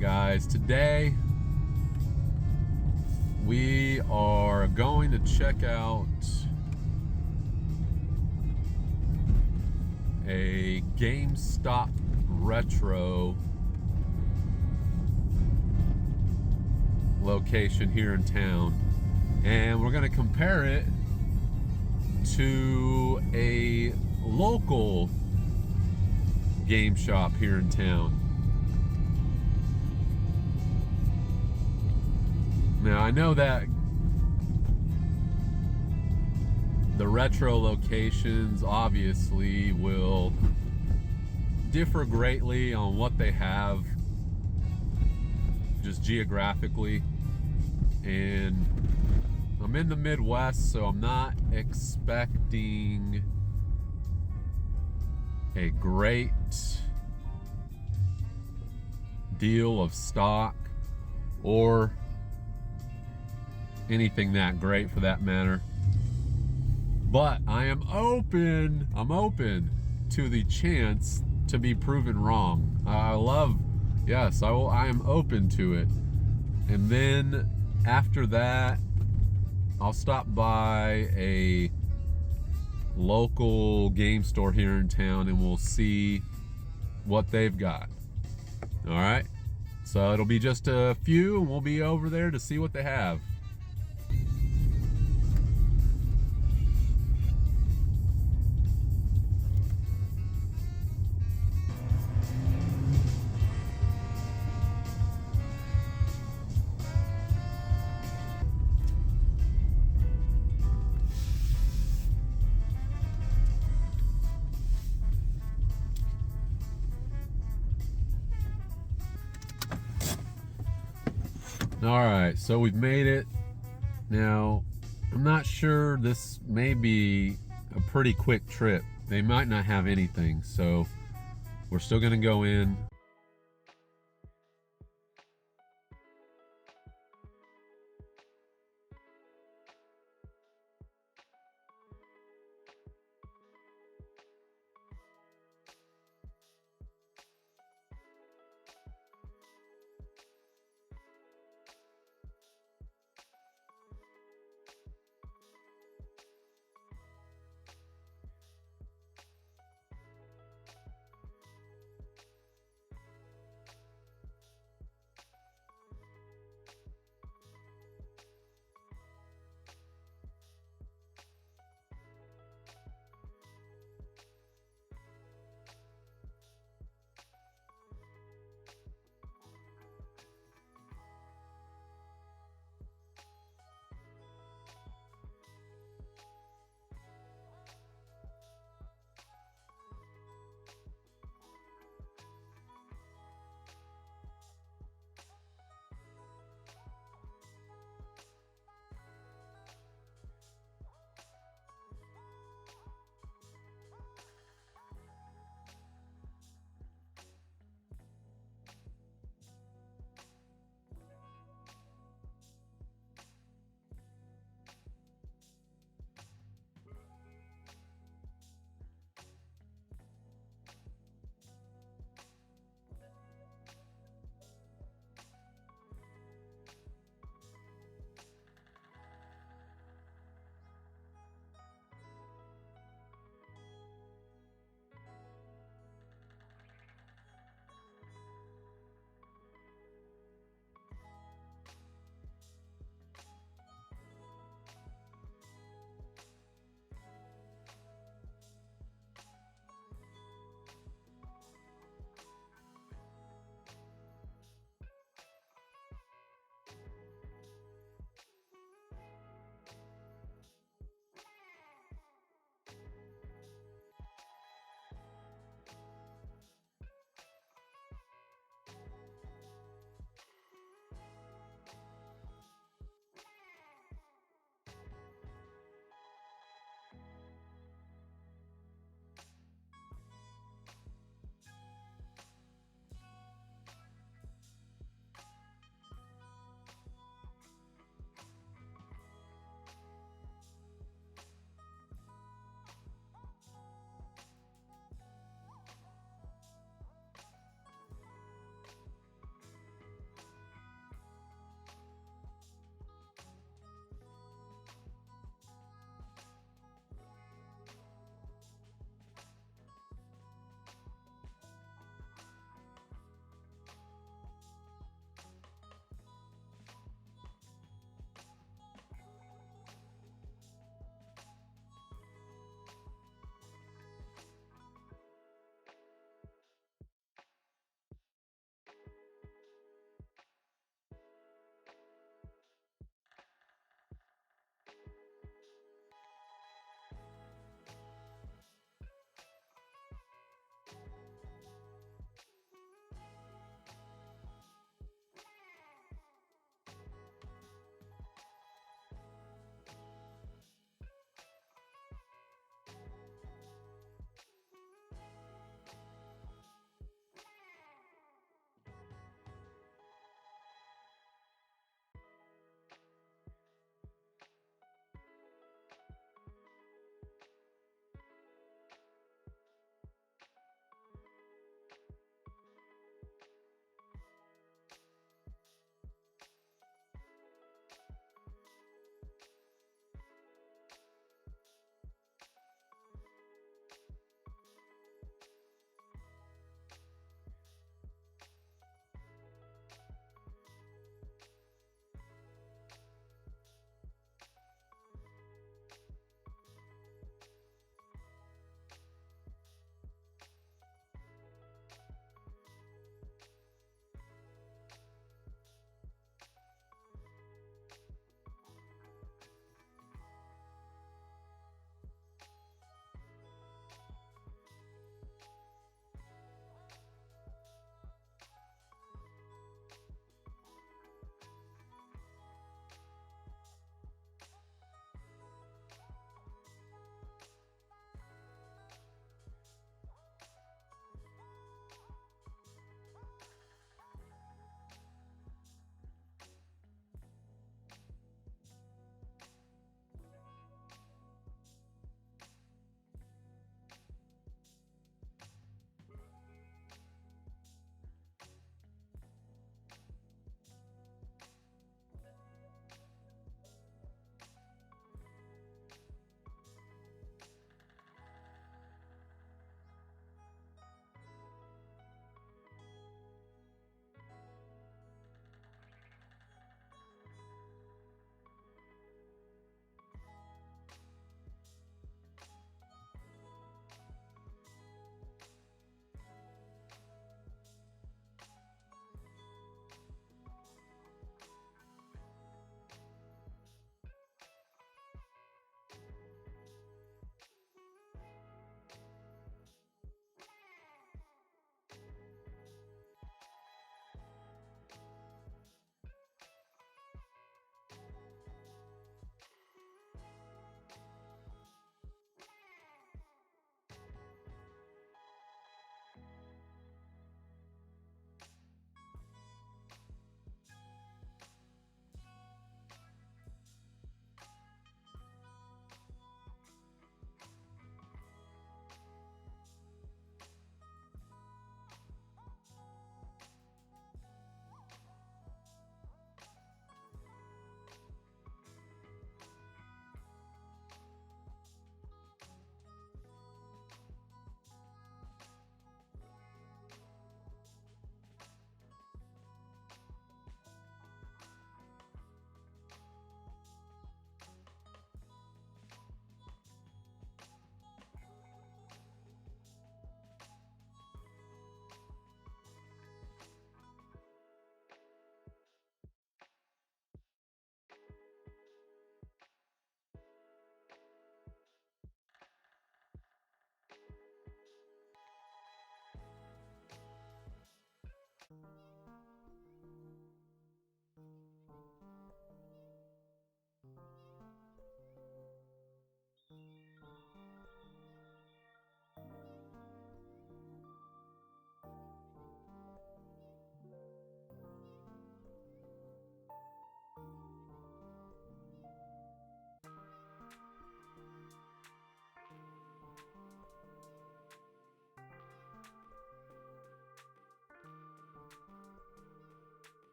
guys, today we are going to check out a GameStop retro location here in town, and we're going to compare it to a local game shop here in town. Now, I know that the retro locations obviously will differ greatly on what they have just geographically, and I'm in the Midwest, so I'm not expecting a great deal of stock or anything that great for that matter. But I'm open to the chance to be proven wrong. I am open to it. And then after that, I'll stop by a local game store here in town and we'll see what they've got. All right, so it'll be just a few and we'll be over there to see what they have. All right, so we've made it. Now, I'm not sure, this may be a pretty quick trip. They might not have anything, so we're still gonna go in.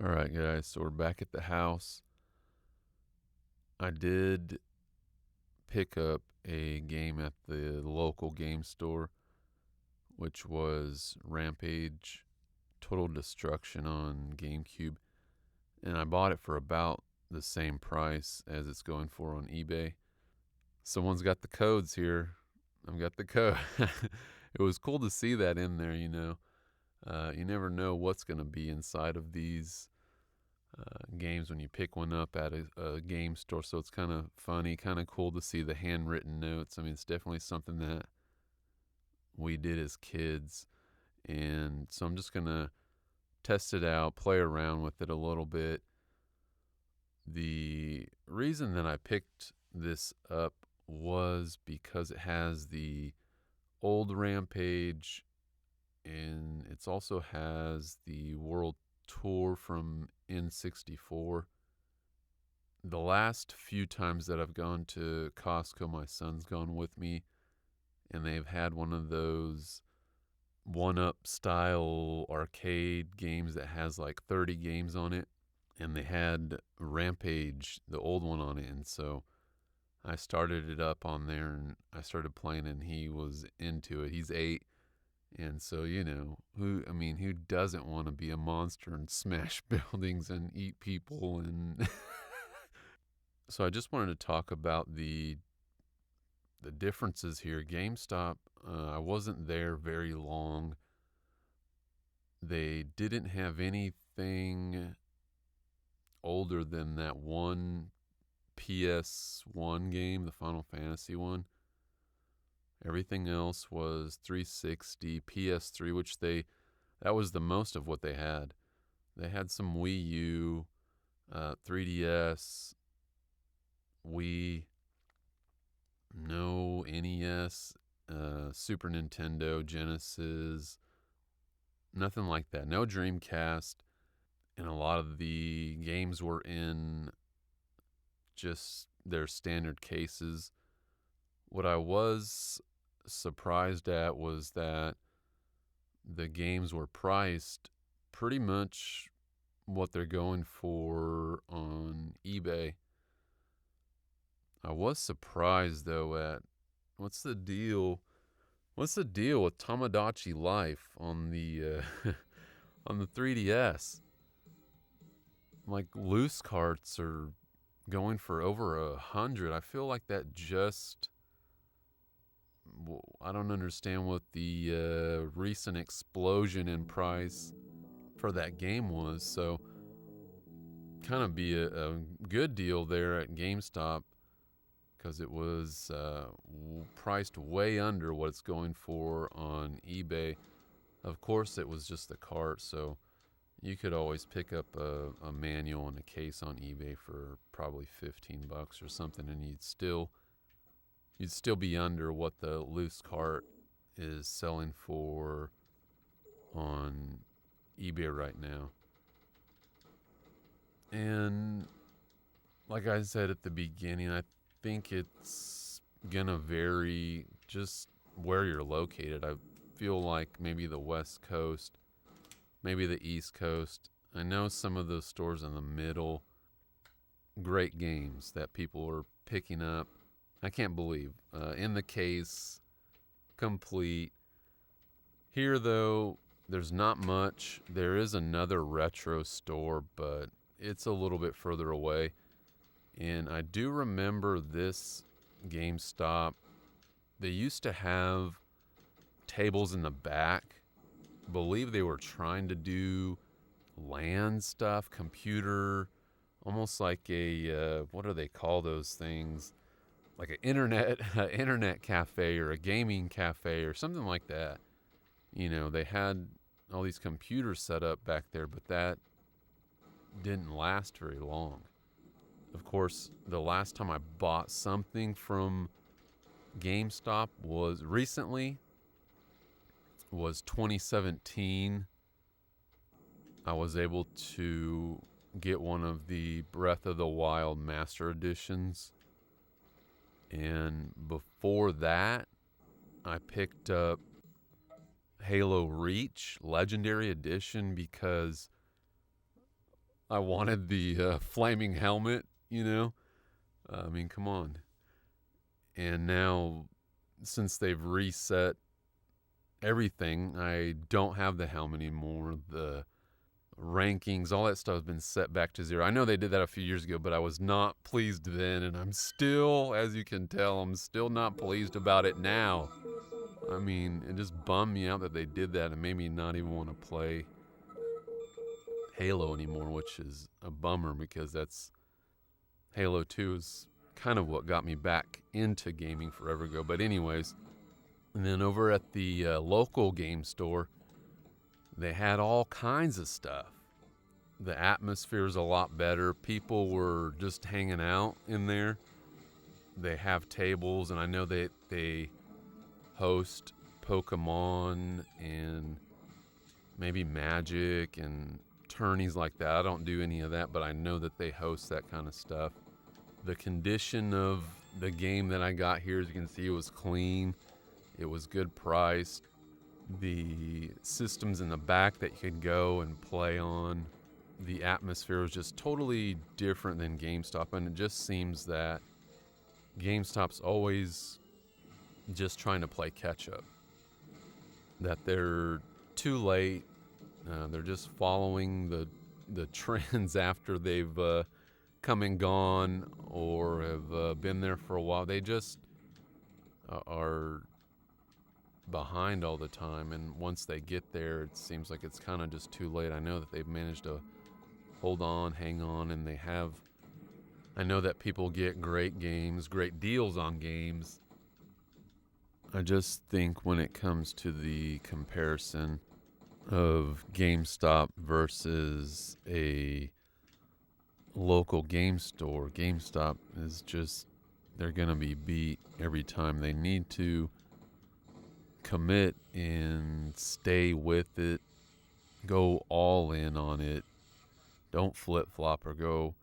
All right, guys, so we're back at the house. I did pick up a game at the local game store, which was Rampage Total Destruction on GameCube, and I bought it for about the same price as it's going for on eBay. Someone's got the codes here. I've got the code. It was cool to see that in there, you know. You never know what's going to be inside of these games when you pick one up at a game store. So it's kind of funny, kind of cool to see the handwritten notes. I mean, it's definitely something that we did as kids. And so I'm just going to test it out, play around with it a little bit. The reason that I picked this up was because it has the old Rampage, and it also has the World Tour from N64. The last few times that I've gone to Costco, my son's gone with me, and they've had one of those one-up style arcade games that has like 30 games on it, and they had Rampage, the old one, on it. And so I started it up on there, and I started playing, and he was into it. He's 8, and so, you know, who doesn't want to be a monster and smash buildings and eat people? And so I just wanted to talk about the differences here. GameStop, I wasn't there very long. They didn't have anything older than that one PS1 game, the Final Fantasy one. Everything else was 360, PS3, which that was the most of what they had. They had some Wii U, 3DS, Wii, no NES, Super Nintendo, Genesis, nothing like that. No Dreamcast, and a lot of the games were in just their standard cases. What I was surprised at was that the games were priced pretty much what they're going for on eBay. I was surprised though at what's the deal with Tamagotchi Life on the on the 3DS. Like, loose carts are going for over 100. I feel like that just, I don't understand what the recent explosion in price for that game was. So kind of be a good deal there at GameStop, because it was priced way under what it's going for on eBay. Of course, it was just the cart, so you could always pick up a manual and a case on eBay for probably $15 or something, and you'd still be under what the loose cart is selling for on eBay right now. And like I said at the beginning, I think it's gonna vary just where you're located. I feel like maybe the West Coast, maybe the East Coast. I know some of those stores in the middle, great games that people are picking up. I can't believe. In the case, complete. Here, though, there's not much. There is another retro store, but it's a little bit further away. And I do remember this GameStop. They used to have tables in the back. I believe they were trying to do LAN stuff, computer, almost like a, what do they call those things? Like an internet cafe or a gaming cafe or something like that. You know, they had all these computers set up back there, but that didn't last very long. Of course, the last time I bought something from GameStop was 2017. I was able to get one of the Breath of the Wild Master Editions. And before that, I picked up Halo Reach Legendary Edition because I wanted the flaming helmet, you know? I mean, come on. And now, since they've reset everything, I don't have the helmet anymore. The rankings, all that stuff has been set back to 0. I know they did that a few years ago, but I was not pleased then, and I'm still, as you can tell, I'm still not pleased about it now. I mean, it just bummed me out that they did that and made me not even want to play Halo anymore, which is a bummer because that's Halo 2 is kind of what got me back into gaming forever ago. But anyways, and then over at the local game store, they had all kinds of stuff. The atmosphere is a lot better. People were just hanging out in there. They have tables, and I know they host Pokemon and maybe Magic and tourneys like that. I don't do any of that, but I know that they host that kind of stuff. The condition of the game that I got here, as you can see, it was clean. It was good priced. The systems in the back that you could go and play on, the atmosphere was just totally different than GameStop, and it just seems that GameStop's always just trying to play catch up. That they're too late. They're just following the trends after they've come and gone or have been there for a while. They just are behind all the time, and once they get there, it seems like it's kind of just too late. I know that they've managed to hold on, hang on, and they have. I know that people get great games, great deals on games. I just think when it comes to the comparison of GameStop versus a local game store, GameStop is just, they're going to be beat every time. They need to commit and stay with it, go all in on it. Don't flip-flop or go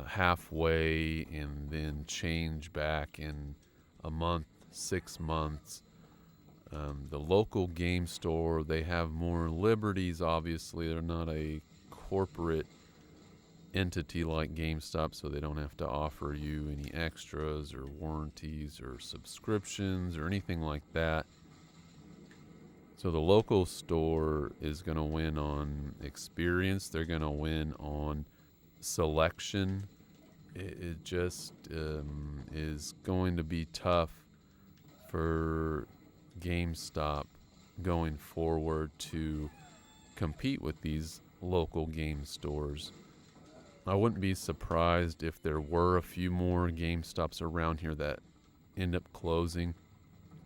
halfway and then change back in a month, 6 months. The local game store, they have more liberties, obviously. They're not a corporate entity like GameStop, so they don't have to offer you any extras or warranties or subscriptions or anything like that. So the local store is going to win on experience. They're going to win on selection. It just is going to be tough for GameStop going forward to compete with these local game stores. I wouldn't be surprised if there were a few more GameStops around here that end up closing.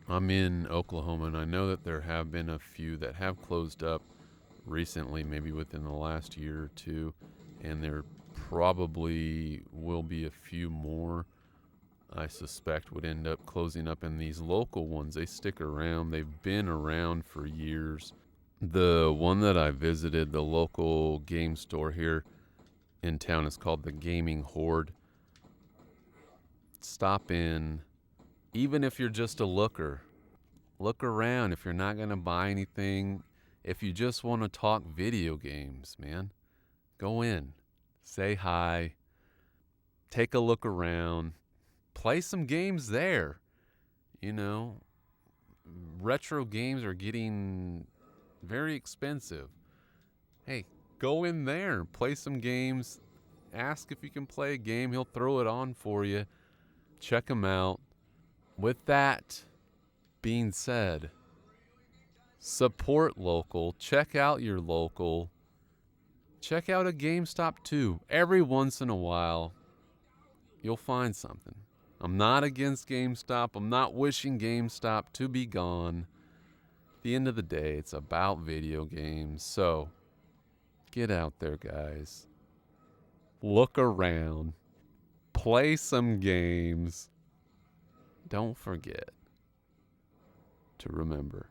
I'm in Oklahoma, and I know that there have been a few that have closed up recently, maybe within the last year or two, and there probably will be a few more I suspect would end up closing up. And these local ones, they stick around. They've been around for years. The one that I visited, the local game store here in town, is called the Gaming Horde. Stop in. Even if you're just a looker, look around. If you're not going to buy anything, if you just want to talk video games, man, go in, say hi, take a look around, play some games there. You know, retro games are getting very expensive. Hey, go in there, play some games, ask if you can play a game. He'll throw it on for you. Check him out. With that being said, support local. Check out your local. Check out a GameStop too. Every once in a while, you'll find something. I'm not against GameStop. I'm not wishing GameStop to be gone. At the end of the day, it's about video games. So, get out there, guys. Look around. Play some games. Don't forget to remember,